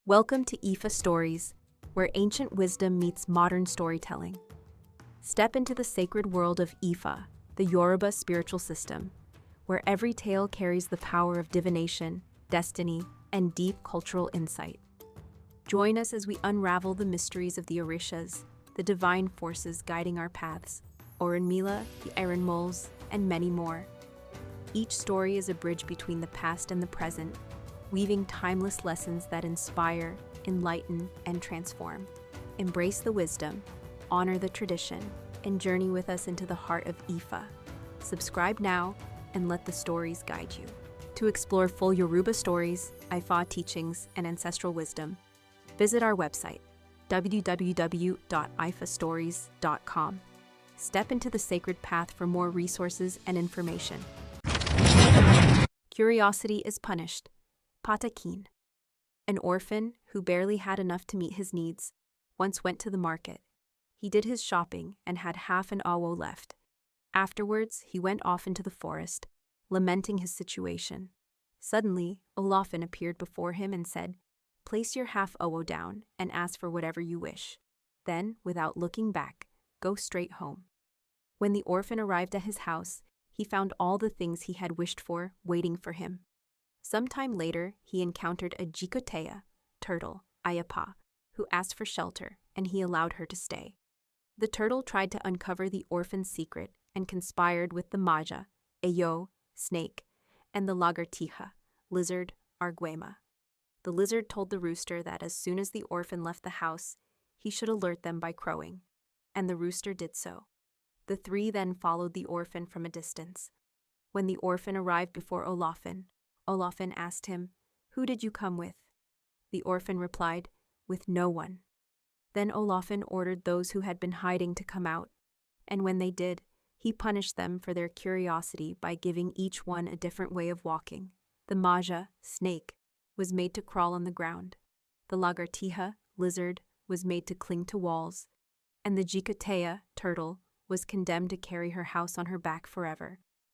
Welcome to IFAStories, where ancient wisdom meets modern storytelling. Step into the sacred world of Ifa, the Yoruba spiritual system, where every tale carries the power of divination, destiny, and deep cultural insight. Join us as we unravel the mysteries of the Orishas, the divine forces guiding our paths, Orunmila, the Iron Moles, and many more. Each story is a bridge between the past and the present, weaving timeless lessons that inspire, enlighten, and transform. Embrace the wisdom, honor the tradition, and journey with us into the heart of Ifa. Subscribe now and let the stories guide you. To explore full Yoruba stories, Ifa teachings, and ancestral wisdom, visit our website, www.ifastories.com. Step into the sacred path for more resources and information. Curiosity is punished. Patakín, an orphan who barely had enough to meet his needs, once went to the market. He did his shopping and had half an awo left. Afterwards, he went off into the forest, lamenting his situation. Suddenly, Olófin appeared before him and said, "Place your half awo down and ask for whatever you wish. Then, without looking back, go straight home." When the orphan arrived at his house, he found all the things he had wished for waiting for him. Sometime later, he encountered a jikoteya, turtle, Ayapa, who asked for shelter, and he allowed her to stay. The turtle tried to uncover the orphan's secret and conspired with the maja, eyo, snake, and the lagartija, lizard, arguema. The lizard told the rooster that as soon as the orphan left the house, he should alert them by crowing, and the rooster did so. The three then followed the orphan from a distance. When the orphan arrived before Olófin asked him, "Who did you come with?" The orphan replied, "With no one." Then Olófin ordered those who had been hiding to come out, and when they did, he punished them for their curiosity by giving each one a different way of walking. The maja, snake, was made to crawl on the ground. The lagartija, lizard, was made to cling to walls, and the jikoteya, turtle, was condemned to carry her house on her back forever.